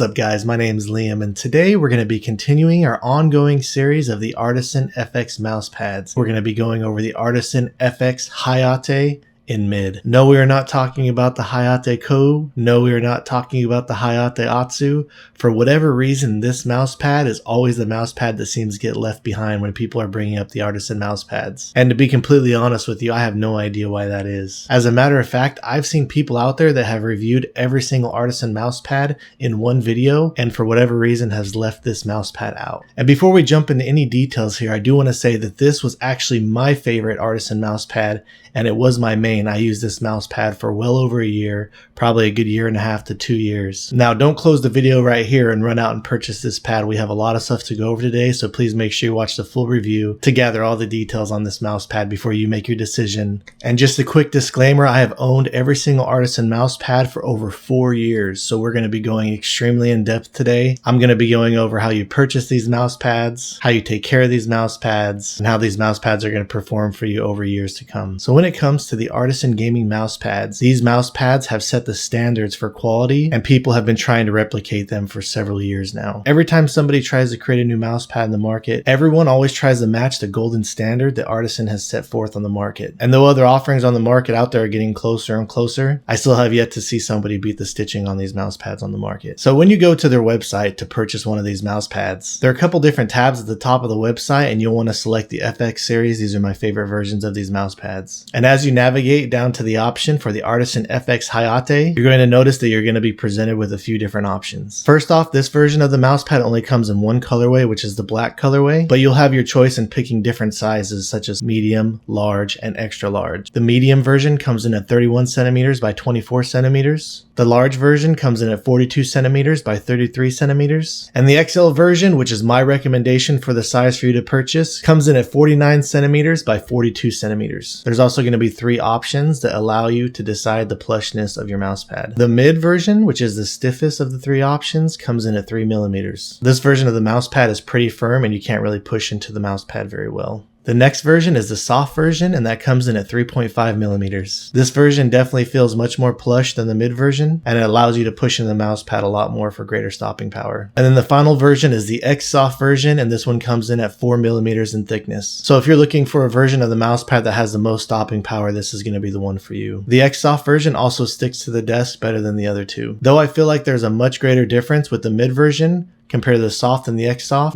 What's up guys, my name is Liam and today we're going to be continuing our ongoing series of the Artisan FX mouse pads. We're going to be going over the Artisan FX Hyate in mid. No, we are not talking about the Hyate Kou. No, we are not talking about the Hyate Atsu. For whatever reason, this mouse pad is always the mouse pad that seems to get left behind when people are bringing up the Artisan mouse pads. And to be completely honest with you, I have no idea why that is. As a matter of fact, I've seen people out there that have reviewed every single Artisan mouse pad in one video and for whatever reason has left this mouse pad out. And before we jump into any details here, I do want to say that this was actually my favorite Artisan mouse pad and it was my main. I used this mouse pad for well over a year, probably a good 1.5 to 2 years. Now don't close the video right here and run out and purchase this pad. We have a lot of stuff to go over today, so please make sure you watch the full review to gather all the details on this mouse pad before you make your decision. And just a quick disclaimer, I have owned every single Artisan mouse pad for over 4 years, so we're going to be going extremely in depth today. I'm going to be going over how you purchase these mouse pads, how you take care of these mouse pads, and how these mouse pads are going to perform for you over years to come. So when it comes to the Artisan gaming mouse pads, these mouse pads have set the standards for quality and people have been trying to replicate them for several years now. Every time somebody tries to create a new mouse pad in the market, everyone always tries to match the golden standard that Artisan has set forth on the market. And though other offerings on the market out there are getting closer and closer, I still have yet to see somebody beat the stitching on these mouse pads on the market. So when you go to their website to purchase one of these mouse pads, there are a couple different tabs at the top of the website and you'll want to select the FX series. These are my favorite versions of these mouse pads. And as you navigate down to the option for the Artisan FX Hyate, you're going to notice that you're going to be presented with a few different options. First off, this version of the mouse pad only comes in one colorway, which is the black colorway, but you'll have your choice in picking different sizes such as medium, large, and extra large. The medium version comes in at 31 centimeters by 24 centimeters. The large version comes in at 42 centimeters by 33 centimeters. And the XL version, which is my recommendation for the size for you to purchase, comes in at 49 centimeters by 42 centimeters. There's also going to be 3 options that allow you to decide the plushness of your mouse pad. The mid version, which is the stiffest of the 3 options, comes in at 3 millimeters. This version of the mouse pad is pretty firm and you can't really push into the mouse pad very well. The next version is the soft version and that comes in at 3.5 millimeters. This version definitely feels much more plush than the mid version and it allows you to push in the mouse pad a lot more for greater stopping power. And then the final version is the X soft version and this one comes in at 4 millimeters in thickness. So if you're looking for a version of the mouse pad that has the most stopping power, this is going to be the one for you. The X soft version also sticks to the desk better than the other two. Though I feel like there's a much greater difference with the mid version compared to the soft and the X soft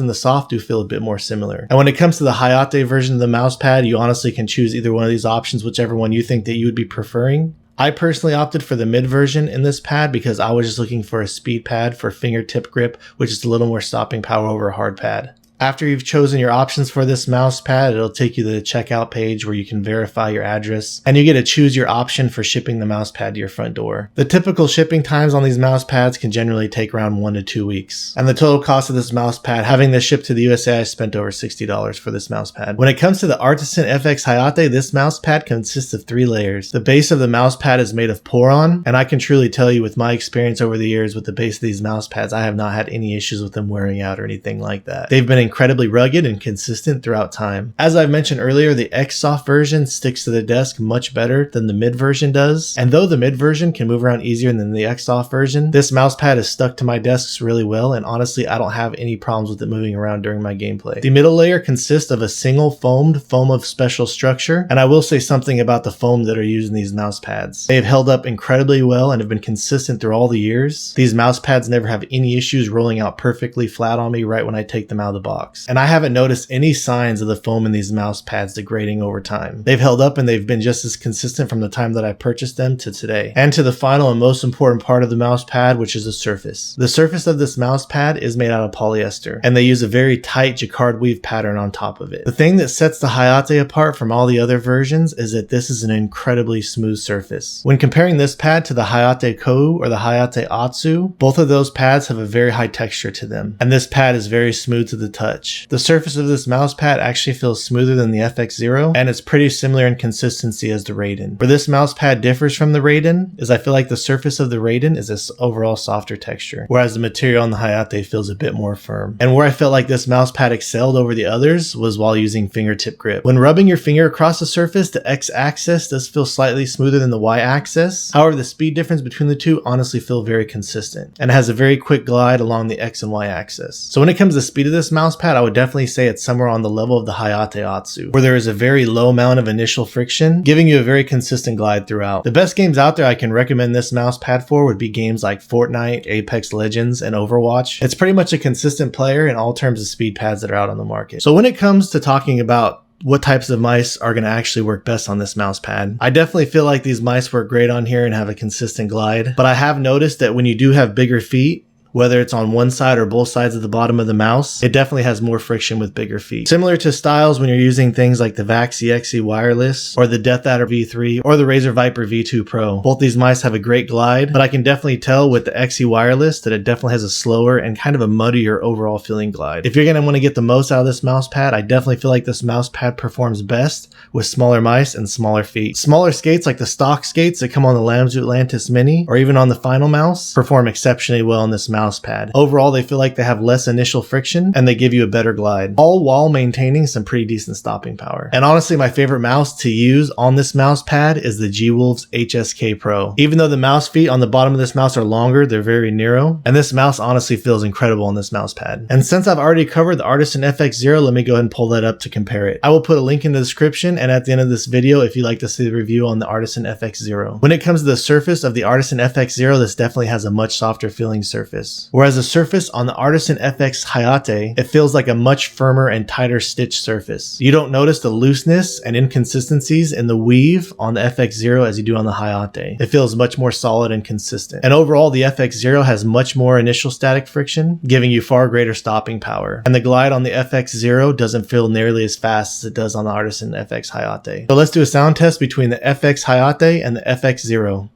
and the soft do feel a bit more similar. And when it comes to the Hyate version of the mouse pad, you honestly can choose either one of these options, whichever one you think that you would be preferring. I personally opted for the mid version in this pad because I was just looking for a speed pad for fingertip grip, which is a little more stopping power over a hard pad. After you've chosen your options for this mouse pad, it'll take you to the checkout page where you can verify your address and you get to choose your option for shipping the mouse pad to your front door. The typical shipping times on these mouse pads can generally take around 1 to 2 weeks. And the total cost of this mouse pad, having this shipped to the USA, I spent over $60 for this mouse pad. When it comes to the Artisan FX Hyate, this mouse pad consists of 3 layers. The base of the mouse pad is made of Poron, and I can truly tell you with my experience over the years with the base of these mouse pads, I have not had any issues with them wearing out or anything like that. They've been incredibly rugged and consistent throughout time. As I've mentioned earlier, the X soft version sticks to the desk much better than the mid version does. And though the mid version can move around easier than the X soft version, this mouse pad is stuck to my desks really well. And honestly, I don't have any problems with it moving around during my gameplay. The middle layer consists of a single foam of special structure. And I will say something about the foam that are used in these mouse pads. They have held up incredibly well and have been consistent through all the years. These mouse pads never have any issues rolling out perfectly flat on me right when I take them out of the box. And I haven't noticed any signs of the foam in these mouse pads degrading over time. They've held up and they've been just as consistent from the time that I purchased them to today. And to the final and most important part of the mouse pad, which is the surface. The surface of this mouse pad is made out of polyester and they use a very tight jacquard weave pattern on top of it. The thing that sets the Hyate apart from all the other versions is that this is an incredibly smooth surface. When comparing this pad to the Hyate Kou or the Hyate Atsu, both of those pads have a very high texture to them. And this pad is very smooth to the touch touch. The surface of this mouse pad actually feels smoother than the FX0, and it's pretty similar in consistency as the Raiden. Where this mouse pad differs from the Raiden is I feel like the surface of the Raiden is this overall softer texture, whereas the material on the Hyate feels a bit more firm. And where I felt like this mouse pad excelled over the others was while using fingertip grip. When rubbing your finger across the surface, the X-axis does feel slightly smoother than the Y-axis. However, the speed difference between the two honestly feel very consistent, and it has a very quick glide along the X and Y axis. So when it comes to the speed of this mouse pad, I would definitely say it's somewhere on the level of the Hyate Atsu, where there is a very low amount of initial friction, giving you a very consistent glide throughout. The best games out there I can recommend this mouse pad for would be games like Fortnite, Apex Legends, and Overwatch. It's pretty much a consistent player in all terms of speed pads that are out on the market. So when it comes to talking about what types of mice are going to actually work best on this mouse pad, I definitely feel like these mice work great on here and have a consistent glide, but I have noticed that when you do have bigger feet, whether it's on one side or both sides of the bottom of the mouse, it definitely has more friction with bigger feet. Similar to styles when you're using things like the Vax EXE Wireless, or the Death Adder V3, or the Razer Viper V2 Pro. Both these mice have a great glide, but I can definitely tell with the XE Wireless that it definitely has a slower and kind of a muddier overall feeling glide. If you're going to want to get the most out of this mouse pad, I definitely feel like this mouse pad performs best with smaller mice and smaller feet. Smaller skates like the stock skates that come on the Lamzu Atlantis Mini, or even on the Final Mouse, perform exceptionally well on this mouse pad. Overall, they feel like they have less initial friction and they give you a better glide, all while maintaining some pretty decent stopping power. And honestly, my favorite mouse to use on this mouse pad is the G-Wolves HTX Pro. Even though the mouse feet on the bottom of this mouse are longer, they're very narrow, and this mouse honestly feels incredible on this mouse pad. And since I've already covered the Artisan FX0, let me go ahead and pull that up to compare it. I will put a link in the description and at the end of this video if you'd like to see the review on the Artisan FX0. When it comes to the surface of the Artisan FX0, this definitely has a much softer feeling surface. Whereas the surface on the Artisan FX Hyate, it feels like a much firmer and tighter stitch surface. You don't notice the looseness and inconsistencies in the weave on the FX0 as you do on the Hyate. It feels much more solid and consistent. And overall, the FX0 has much more initial static friction, giving you far greater stopping power. And the glide on the FX0 doesn't feel nearly as fast as it does on the Artisan FX Hyate. So let's do a sound test between the FX Hyate and the FX0.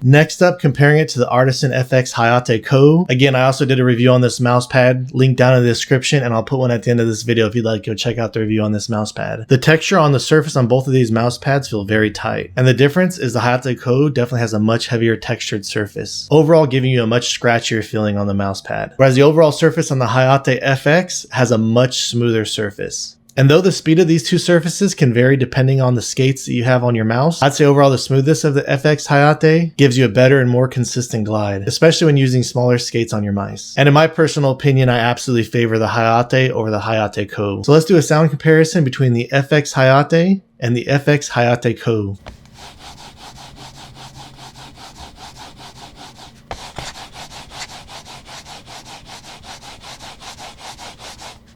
Next up, comparing it to the Artisan FX Hyate Kou. Again, I also did a review on this mouse pad, link down in the description, and I'll put one at the end of this video if you'd like to go check out the review on this mouse pad. The texture on the surface on both of these mouse pads feel very tight, and the difference is the Hyate Kou definitely has a much heavier textured surface, overall giving you a much scratchier feeling on the mouse pad, whereas the overall surface on the Hyate FX has a much smoother surface. And though the speed of these two surfaces can vary depending on the skates that you have on your mouse, I'd say overall the smoothness of the FX Hyate gives you a better and more consistent glide, especially when using smaller skates on your mice. And in my personal opinion, I absolutely favor the Hyate over the Hyate Kou. So let's do a sound comparison between the FX Hyate and the FX Hyate Kou.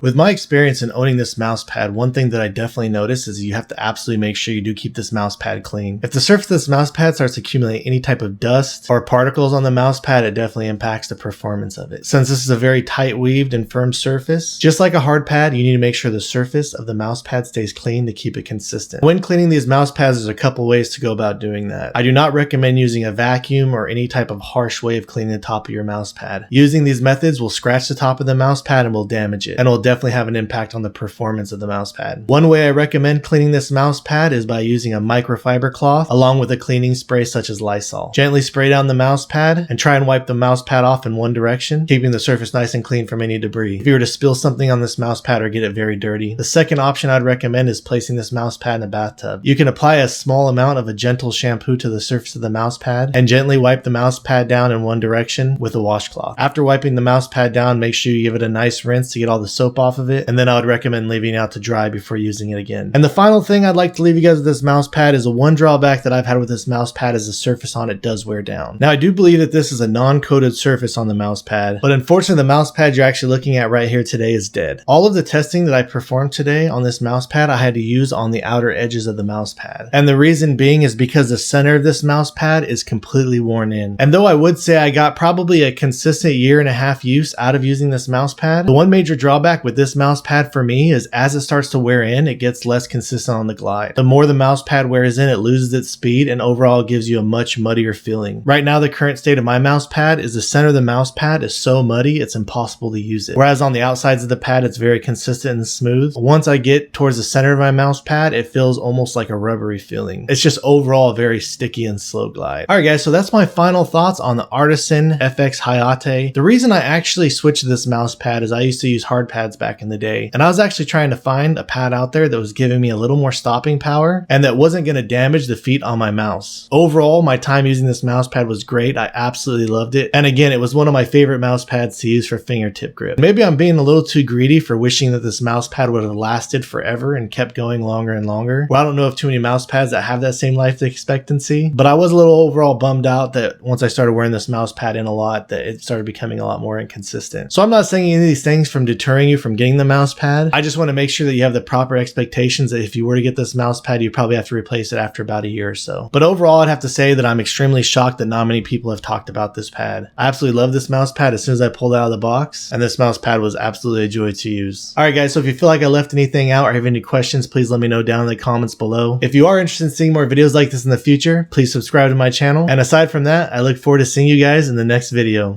With my experience in owning this mouse pad, one thing that I definitely noticed is you have to absolutely make sure you do keep this mouse pad clean. If the surface of this mouse pad starts accumulating any type of dust or particles on the mouse pad, it definitely impacts the performance of it. Since this is a very tight weaved and firm surface, just like a hard pad, you need to make sure the surface of the mouse pad stays clean to keep it consistent. When cleaning these mouse pads, there's a couple ways to go about doing that. I do not recommend using a vacuum or any type of harsh way of cleaning the top of your mouse pad. Using these methods will scratch the top of the mouse pad and will damage it, and will definitely have an impact on the performance of the mouse pad. One way I recommend cleaning this mouse pad is by using a microfiber cloth along with a cleaning spray such as Lysol. Gently spray down the mouse pad and try and wipe the mouse pad off in one direction, keeping the surface nice and clean from any debris. If you were to spill something on this mouse pad or get it very dirty. The second option I'd recommend is placing this mouse pad in a bathtub. You can apply a small amount of a gentle shampoo to the surface of the mouse pad and gently wipe the mouse pad down in one direction with a washcloth. After wiping the mouse pad down, make sure you give it a nice rinse to get all the soap off of it, and then I would recommend leaving it out to dry before using it again. And the final thing I'd like to leave you guys with this mouse pad is one drawback that I've had with this mouse pad is the surface on it does wear down. Now I do believe that this is a non-coated surface on the mouse pad, but unfortunately the mouse pad you're actually looking at right here today is dead. All of the testing that I performed today on this mouse pad I had to use on the outer edges of the mouse pad. And the reason being is because the center of this mouse pad is completely worn in. And though I would say I got probably a consistent 1.5 years use out of using this mouse pad, the one major drawback with with this mouse pad for me is as it starts to wear in, it gets less consistent on the glide. The more the mouse pad wears in, it loses its speed and overall gives you a much muddier feeling. Right now, the current state of my mouse pad is the center of the mouse pad is so muddy, it's impossible to use it. Whereas on the outsides of the pad, it's very consistent and smooth. Once I get towards the center of my mouse pad, it feels almost like a rubbery feeling. It's just overall very sticky and slow glide. Alright guys, so that's my final thoughts on the Artisan FX Hyate. The reason I actually switched to this mouse pad is I used to use hard pads back in the day, and I was actually trying to find a pad out there that was giving me a little more stopping power and that wasn't going to damage the feet on my mouse. Overall, my time using this mouse pad was great. I absolutely loved it. And again, it was one of my favorite mouse pads to use for fingertip grip. Maybe I'm being a little too greedy for wishing that this mouse pad would have lasted forever and kept going longer and longer. Well, I don't know of too many mouse pads that have that same life expectancy, but I was a little overall bummed out that once I started wearing this mouse pad in a lot, that it started becoming a lot more inconsistent. So I'm not saying any of these things from deterring you from getting the mouse pad. I just want to make sure that you have the proper expectations that if you were to get this mouse pad, you probably have to replace it after about a year or so. But overall, I'd have to say that I'm extremely shocked that not many people have talked about this pad. I absolutely love this mouse pad as soon as I pulled it out of the box, and this mouse pad was absolutely a joy to use. Alright guys, so if you feel like I left anything out or have any questions, please let me know down in the comments below. If you are interested in seeing more videos like this in the future, please subscribe to my channel. And aside from that, I look forward to seeing you guys in the next video.